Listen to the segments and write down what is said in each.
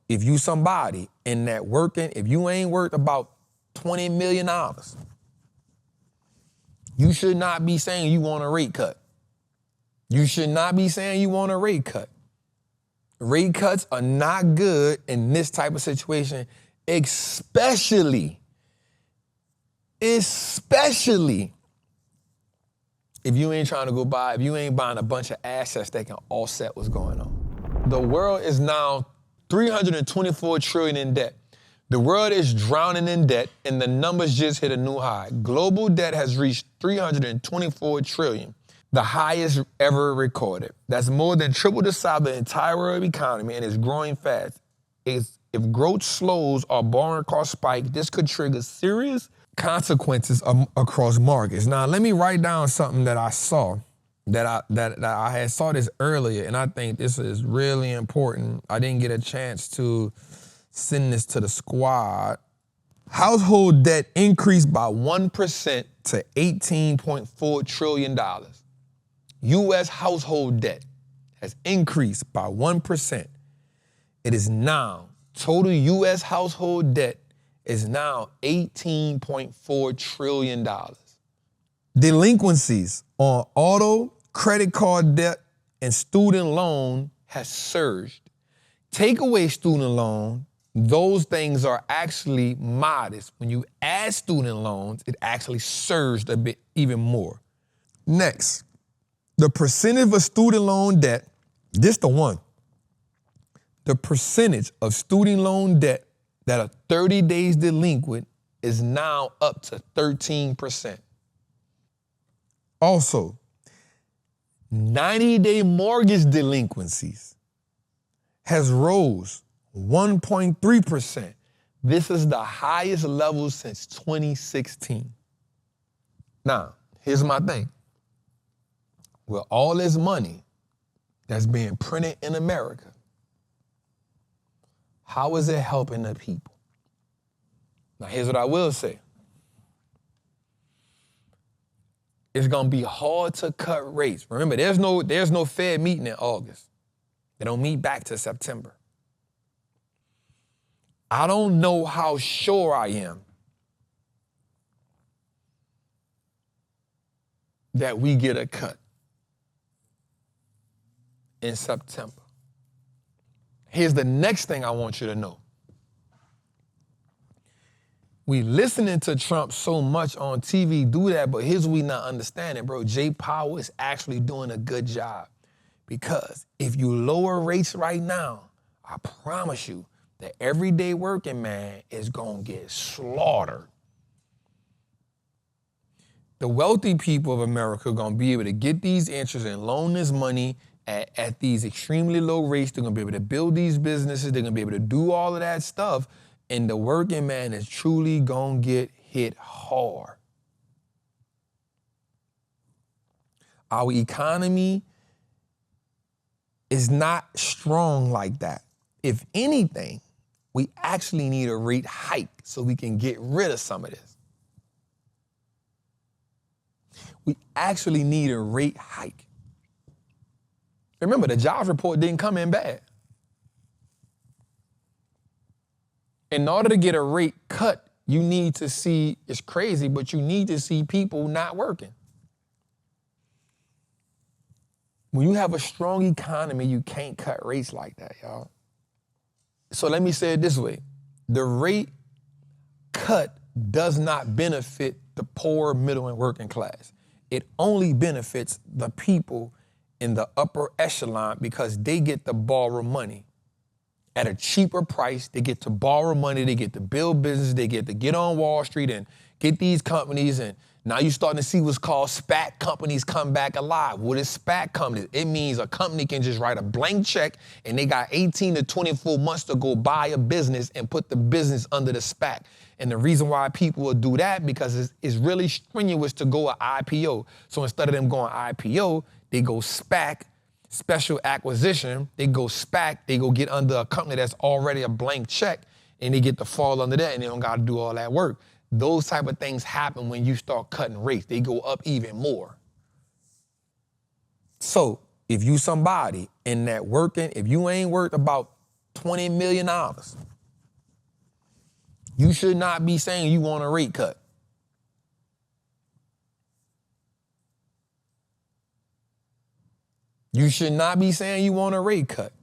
if you somebody in that working, if you ain't worth about $20 million, you should not be saying you want a rate cut. You should not be saying you want a rate cut. Rate cuts are not good in this type of situation, especially if you ain't trying to go buy, if you ain't buying a bunch of assets that can offset what's going on. The world is now $324 trillion in debt. The world is drowning in debt, and the numbers just hit a new high. Global debt has reached $324 trillion, the highest ever recorded. That's more than triple the size of the entire world economy, and it's growing fast. If growth slows or borrowing costs spike, this could trigger serious consequences across markets. Now, let me write down something that I saw, that I had saw this earlier, and I think this is really important. I didn't get a chance to send this to the squad. Household debt increased by 1% to $18.4 trillion. U.S. household debt has increased by 1%. It is now, total U.S. household debt is now $18.4 trillion. Delinquencies on auto, credit card debt, and student loan has surged. Take away student loan, those things are actually modest. When you add student loans, it actually surged a bit even more. Next, the percentage of student loan debt, this the one. The percentage of student loan debt that are 30 days delinquent is now up to 13%. Also, 90-day mortgage delinquencies has rose 1.3%. This is the highest level since 2016. Now, here's my thing. With all this money that's being printed in America, how is it helping the people? Now, here's what I will say. It's gonna be hard to cut rates. Remember, there's no Fed meeting in August. They don't meet back to September. I don't know how sure I am that we get a cut in September. Here's the next thing I want you to know. We listening to Trump so much on TV do that, but here's what we not understanding, bro. Jay Powell is actually doing a good job, because if you lower rates right now, I promise you, the everyday working man is gonna get slaughtered. The wealthy people of America are gonna be able to get these interests and loan this money at these extremely low rates. They're gonna be able to build these businesses. They're gonna be able to do all of that stuff. And the working man is truly gonna get hit hard. Our economy is not strong like that. If anything, we actually need a rate hike so we can get rid of some of this. We actually need a rate hike. Remember, the jobs report didn't come in bad. In order to get a rate cut, you need to see, it's crazy, but you need to see people not working. When you have a strong economy, you can't cut rates like that, y'all. So let me say it this way. The rate cut does not benefit the poor, middle, and working class. It only benefits the people in the upper echelon, because they get to borrow money at a cheaper price. They get to borrow money. They get to build business. They get to get on Wall Street and get these companies. And now you're starting to see what's called SPAC companies come back alive. What is SPAC companies? It means a company can just write a blank check and they got 18 to 24 months to go buy a business and put the business under the SPAC. And the reason why people will do that, because it's really strenuous to go an IPO. So instead of them going IPO, they go SPAC, special acquisition. They go SPAC, they go get under a company that's already a blank check, and they get to fall under that, and they don't got to do all that work. Those type of things happen when you start cutting rates. They go up even more. So if you somebody in that working, if you ain't worth about $20 million. You should not be saying you want a rate cut. You should not be saying you want a rate cut.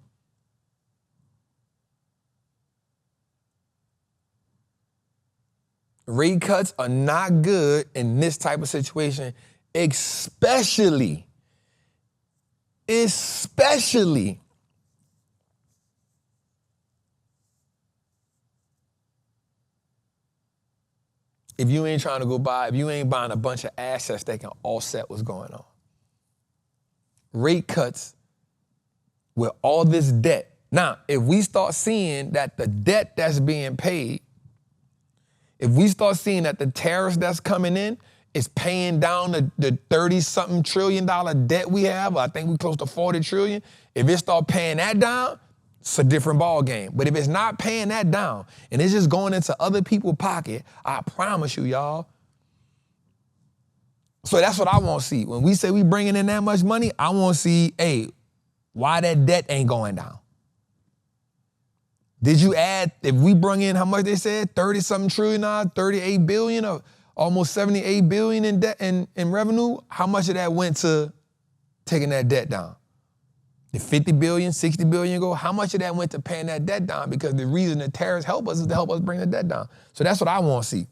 Rate cuts are not good in this type of situation, especially if you ain't trying to go buy, if you ain't buying a bunch of assets that can offset what's going on. Rate cuts with all this debt. Now, if we start seeing that the debt that's being paid, if we start seeing that the tariffs that's coming in is paying down the 30-something $30 trillion debt we have, I think we close to 40 trillion. If it start paying that down, it's a different ball game. But if it's not paying that down and it's just going into other people's pocket, I promise you, y'all. So that's what I want to see. When we say we bringing in that much money, I want to see, hey, why that debt ain't going down. Did you add, if we bring in how much they said, 30-something trillion, 38 billion, or almost 78 billion in debt in revenue, how much of that went to taking that debt down? The 50 billion, 60 billion go, how much of that went to paying that debt down? Because the reason the tariffs help us is to help us bring the debt down. So that's what I want to see.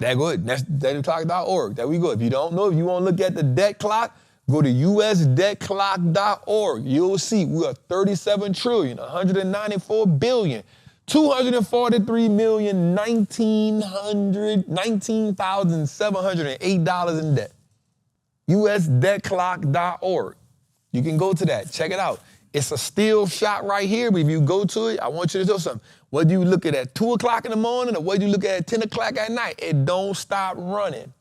That good. That's debtclock.org. There we go. If you don't know, if you want to look at the debt clock, go to usdebtclock.org. You'll see we are 37 trillion, 194 billion, 243,19,708 in debt. usdebtclock.org. You can go to that. Check it out. It's a still shot right here, but if you go to it, I want you to know something. Whether you look at 2 o'clock in the morning or whether you look at 10 o'clock at night, it don't stop running.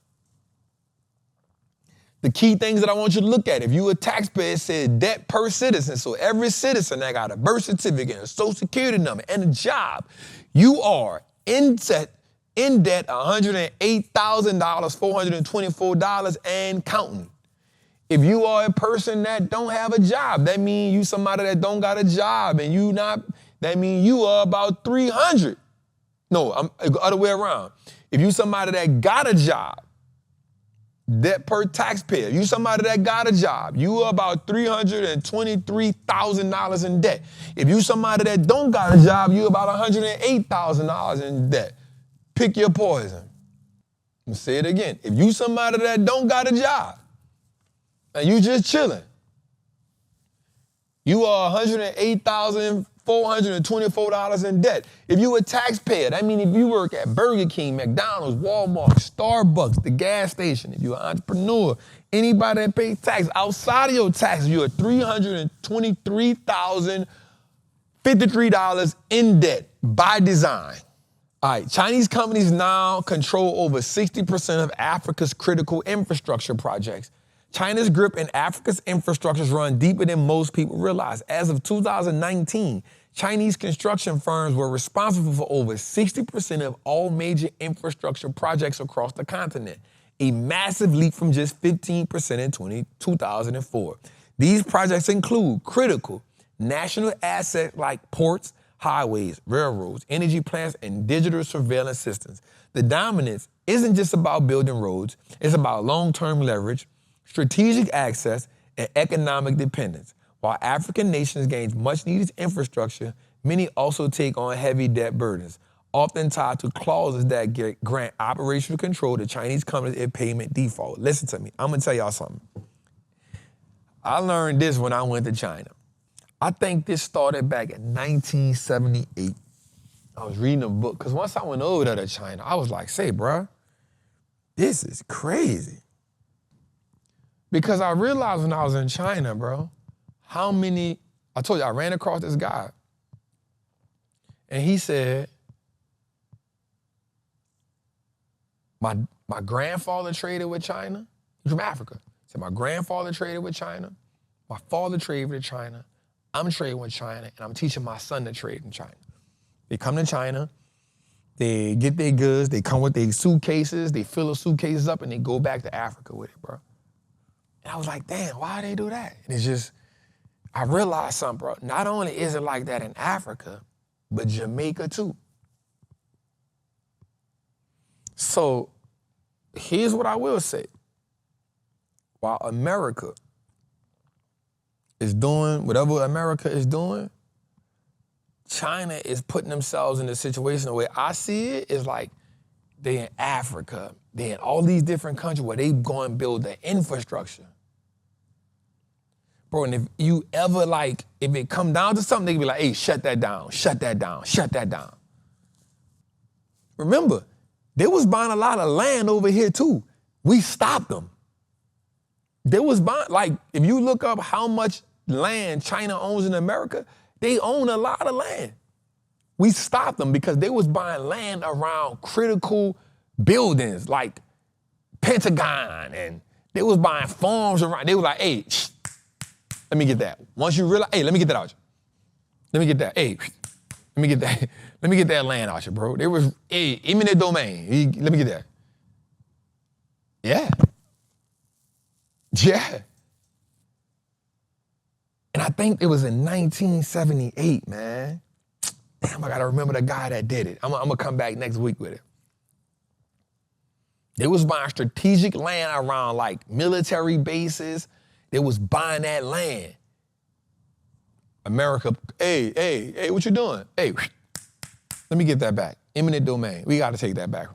The key things that I want you to look at, if you a taxpayer, it says debt per citizen. So every citizen that got a birth certificate, a social security number, and a job, you are in debt $108,424 and counting. If you are a person that don't have a job, that means you somebody that don't got a job and you not, that means you are about 300. No, I'm the other way around. If you somebody that got a job, debt per taxpayer, you somebody that got a job, you are about $323,000 in debt. If you somebody that don't got a job, you about $108,000 in debt. Pick your poison. I'm gonna say it again. If you somebody that don't got a job, and you just chilling, you are $108,424 in debt. If you a taxpayer, that means if you work at Burger King, McDonald's, Walmart, Starbucks, the gas station, if you're an entrepreneur, anybody that pays tax outside of your taxes, you're $323,053 in debt by design. All right, Chinese companies now control over 60% of Africa's critical infrastructure projects. China's grip in Africa's infrastructures run deeper than most people realize. As of 2019, Chinese construction firms were responsible for over 60% of all major infrastructure projects across the continent, a massive leap from just 15% in 2004. These projects include critical national assets like ports, highways, railroads, energy plants, and digital surveillance systems. The dominance isn't just about building roads, it's about long-term leverage, strategic access, and economic dependence. While African nations gain much-needed infrastructure, many also take on heavy debt burdens, often tied to clauses that grant operational control to Chinese companies if payment default. Listen to me. I'm going to tell y'all something. I learned this when I went to China. I think this started back in 1978. I was reading a book, because once I went over there to China, I was like, say, bruh, this is crazy. Because I realized when I was in China, bro, how many, I told you, I ran across this guy. And he said, my grandfather traded with China. He's from Africa. He said, my grandfather traded with China. My father traded with China. I'm trading with China, and I'm teaching my son to trade in China. They come to China, they get their goods, they come with their suitcases, they fill the suitcases up, and they go back to Africa with it, bro. And I was like, damn, why they do that? And it's just, I realized something, bro. Not only is it like that in Africa, but Jamaica too. So here's what I will say. While America is doing whatever America is doing, China is putting themselves in a situation. The way I see it is like they're in Africa, they're in all these different countries where they go and build the infrastructure. Bro, and if you ever if it come down to something, they can be like, hey, shut that down, shut that down, shut that down. Remember, they was buying a lot of land over here too. We stopped them. They was buying, if you look up how much land China owns in America, they own a lot of land. We stopped them because they was buying land around critical buildings like Pentagon, and they was buying farms around. They was like, hey, let me get that. Once you realize, hey, let me get that out you. Let me get that. Hey, let me get that. Let me get that land out you, bro. There was, hey, eminent domain. Let me get that. Yeah. Yeah. And I think it was in 1978, man. Damn, I gotta remember the guy that did it. I'm gonna come back next week with it. They was buying strategic land around military bases. They was buying that land. America, hey, what you doing? Hey, let me get that back. Eminent domain. We gotta take that back.